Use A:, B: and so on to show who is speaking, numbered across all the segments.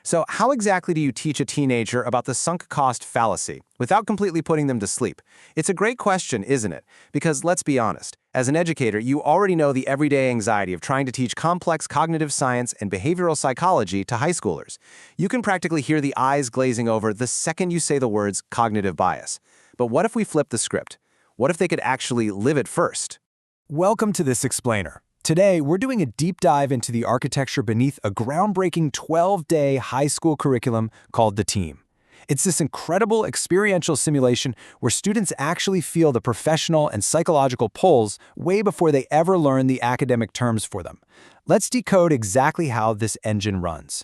A: So how exactly do you teach a teenager about the sunk cost fallacy without completely putting them to sleep? It's a great question, isn't it? Because let's be honest, as an educator, you already know the everyday anxiety of trying to teach complex cognitive science and behavioral psychology to high schoolers. You can practically hear the eyes glazing over the second you say the words cognitive bias. But what if we flip the script? What if they could actually live it first?
B: Welcome to this explainer. Today, we're doing a deep dive into the architecture beneath a groundbreaking 12-day high school curriculum called The Team. It's this incredible experiential simulation where students actually feel the professional and psychological pulls way before they ever learn the academic terms for them. Let's decode exactly how this engine runs.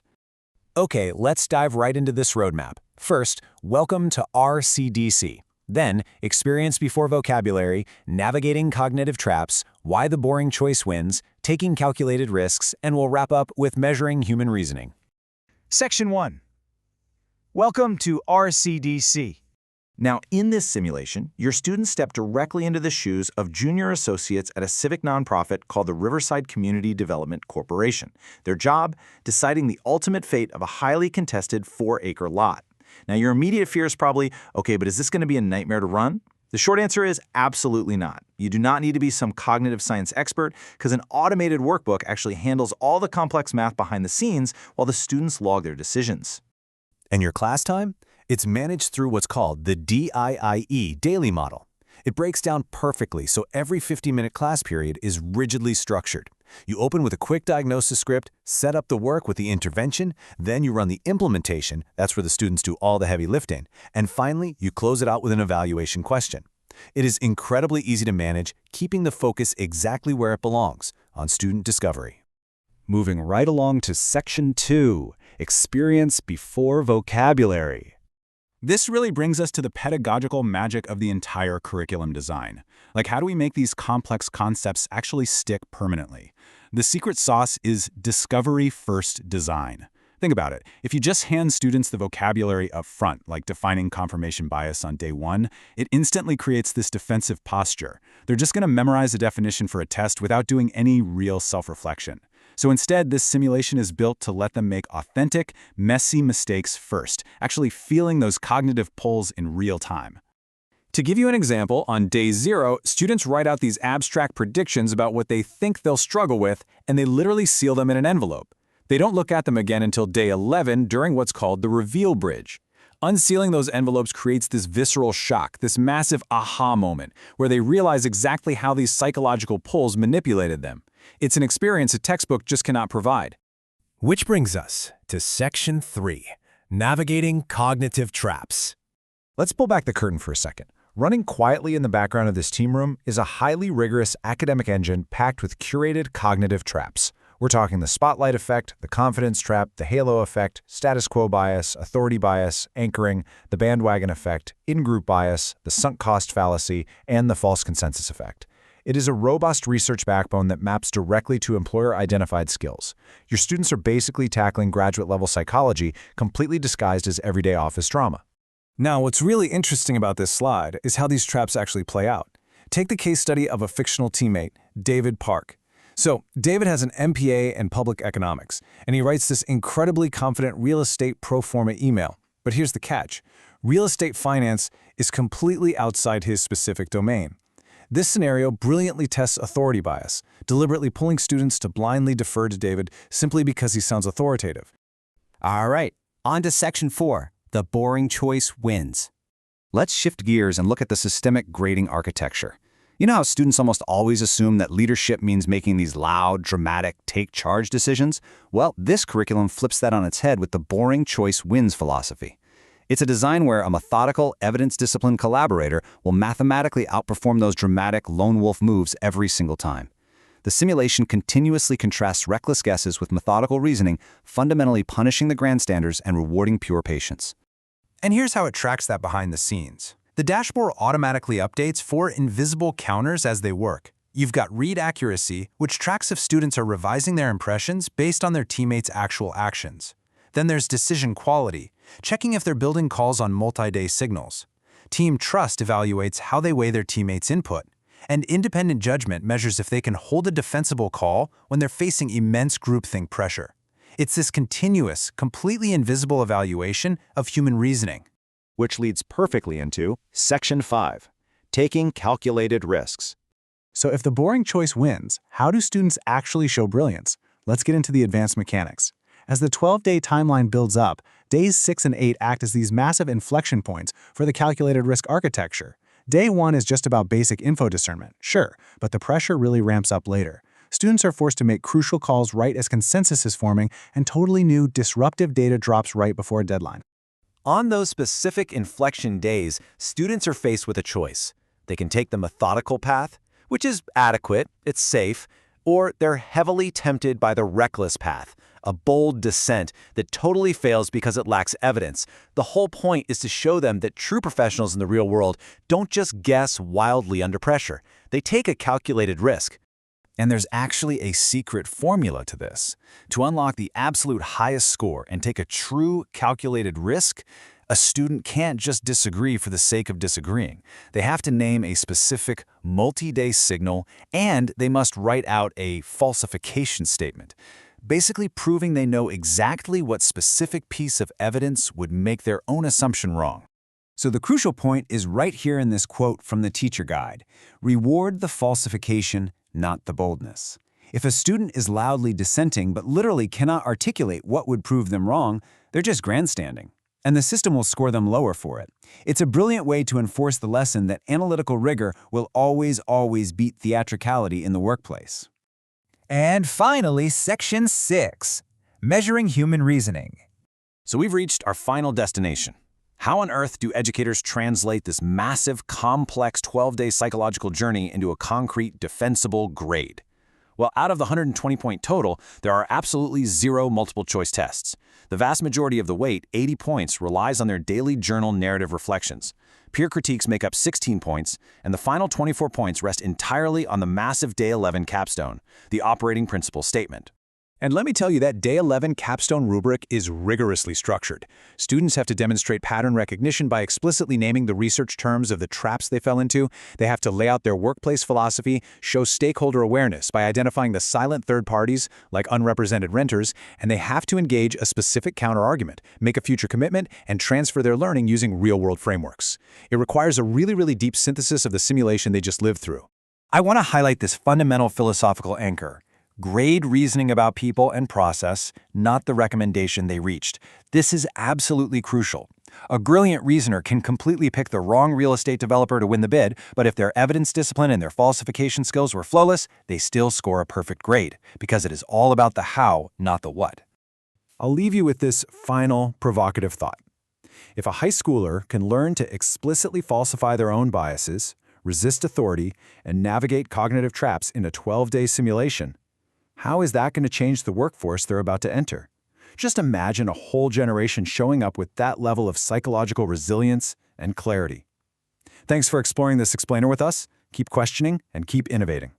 B: Okay, let's dive right into this roadmap. First, welcome to RCDC. Then, experience before vocabulary, navigating cognitive traps, why the boring choice wins, taking calculated risks, and we'll wrap up with measuring human reasoning.
C: Section 1. Welcome to RCDC. Now, in this simulation, your students step directly into the shoes of junior associates at a civic nonprofit called the Riverside Community Development Corporation. Their job, deciding the ultimate fate of a highly contested 4-acre lot. Now, your immediate fear is probably, okay, but is this going to be a nightmare to run? The short answer is absolutely not. You do not need to be some cognitive science expert because an automated workbook actually handles all the complex math behind the scenes while the students log their decisions.
B: And your class time? It's managed through what's called the DIIE daily model. It breaks down perfectly, so every 50-minute class period is rigidly structured. You open with a quick diagnosis script, set up the work with the intervention, then you run the implementation, that's where the students do all the heavy lifting, and finally, you close it out with an evaluation question. It is incredibly easy to manage, keeping the focus exactly where it belongs, on student discovery. Moving right along to Section 2, Experience Before Vocabulary.
D: This really brings us to the pedagogical magic of the entire curriculum design. Like, how do we make these complex concepts actually stick permanently? The secret sauce is discovery-first design. Think about it. If you just hand students the vocabulary up front, like defining confirmation bias on day 1, it instantly creates this defensive posture. They're just going to memorize a definition for a test without doing any real self-reflection. So instead, this simulation is built to let them make authentic, messy mistakes first, actually feeling those cognitive pulls in real time. To give you an example, on day 0, students write out these abstract predictions about what they think they'll struggle with, and they literally seal them in an envelope. They don't look at them again until day 11 during what's called the reveal bridge. Unsealing those envelopes creates this visceral shock, this massive aha moment, where they realize exactly how these psychological pulls manipulated them. It's an experience a textbook just cannot provide.
B: Which brings us to Section 3, Navigating Cognitive Traps. Let's pull back the curtain for a second. Running quietly in the background of this team room is a highly rigorous academic engine packed with curated cognitive traps. We're talking the spotlight effect, the confidence trap, the halo effect, status quo bias, authority bias, anchoring, the bandwagon effect, in-group bias, the sunk cost fallacy, and the false consensus effect. It is a robust research backbone that maps directly to employer-identified skills. Your students are basically tackling graduate-level psychology, completely disguised as everyday office drama. Now, what's really interesting about this slide is how these traps actually play out. Take the case study of a fictional teammate, David Park. So, David has an MPA in public economics, and he writes this incredibly confident real estate pro forma email. But here's the catch. Real estate finance is completely outside his specific domain. This scenario brilliantly tests authority bias, deliberately pulling students to blindly defer to David simply because he sounds authoritative.
E: All right, on to Section 4, the boring choice wins. Let's shift gears and look at the systemic grading architecture. You know how students almost always assume that leadership means making these loud, dramatic, take-charge decisions? Well, this curriculum flips that on its head with the boring choice wins philosophy. It's a design where a methodical, evidence-disciplined collaborator will mathematically outperform those dramatic lone wolf moves every single time. The simulation continuously contrasts reckless guesses with methodical reasoning, fundamentally punishing the grandstanders and rewarding pure patience.
B: And here's how it tracks that behind the scenes. The dashboard automatically updates 4 invisible counters as they work. You've got read accuracy, which tracks if students are revising their impressions based on their teammates' actual actions. Then there's decision quality, checking if they're building calls on multi-day signals. Team trust evaluates how they weigh their teammates' input. And independent judgment measures if they can hold a defensible call when they're facing immense groupthink pressure. It's this continuous, completely invisible evaluation of human reasoning.
C: Which leads perfectly into Section 5, taking calculated risks.
B: So if the boring choice wins, how do students actually show brilliance? Let's get into the advanced mechanics. As the 12-day timeline builds up, days 6 and 8 act as these massive inflection points for the calculated risk architecture. Day 1 is just about basic info discernment, sure, but the pressure really ramps up later. Students are forced to make crucial calls right as consensus is forming, and totally new, disruptive data drops right before a deadline.
A: On those specific inflection days, students are faced with a choice. They can take the methodical path, which is adequate, it's safe, or they're heavily tempted by the reckless path, a bold descent that totally fails because it lacks evidence. The whole point is to show them that true professionals in the real world don't just guess wildly under pressure. They take a calculated risk.
E: And there's actually a secret formula to this. To unlock the absolute highest score and take a true calculated risk, a student can't just disagree for the sake of disagreeing. They have to name a specific multi-day signal, and they must write out a falsification statement, basically proving they know exactly what specific piece of evidence would make their own assumption wrong. So the crucial point is right here in this quote from the teacher guide. Reward the falsification, not the boldness. If a student is loudly dissenting but literally cannot articulate what would prove them wrong, they're just grandstanding, and the system will score them lower for it. It's a brilliant way to enforce the lesson that analytical rigor will always beat theatricality in the workplace.
F: And finally, Section 6, Measuring Human Reasoning.
E: So we've reached our final destination. How on earth do educators translate this massive, complex 12-day psychological journey into a concrete, defensible grade? Well, out of the 120-point total, there are absolutely 0 multiple-choice tests. The vast majority of the weight, 80 points, relies on their daily journal narrative reflections. Peer critiques make up 16 points, and the final 24 points rest entirely on the massive Day 11 capstone, the operating principle statement.
B: And let me tell you, that Day 11 capstone rubric is rigorously structured. Students have to demonstrate pattern recognition by explicitly naming the research terms of the traps they fell into. They have to lay out their workplace philosophy, show stakeholder awareness by identifying the silent third parties, like unrepresented renters, and they have to engage a specific counterargument, make a future commitment, and transfer their learning using real-world frameworks. It requires a really deep synthesis of the simulation they just lived through.
E: I want to highlight this fundamental philosophical anchor. Grade reasoning about people and process, not the recommendation they reached. This is absolutely crucial. A brilliant reasoner can completely pick the wrong real estate developer to win the bid, but if their evidence discipline and their falsification skills were flawless, they still score a perfect grade, because it is all about the how, not the what.
B: I'll leave you with this final provocative thought. If a high schooler can learn to explicitly falsify their own biases, resist authority, and navigate cognitive traps in a 12-day simulation, how is that going to change the workforce they're about to enter? Just imagine a whole generation showing up with that level of psychological resilience and clarity. Thanks for exploring this explainer with us. Keep questioning and keep innovating.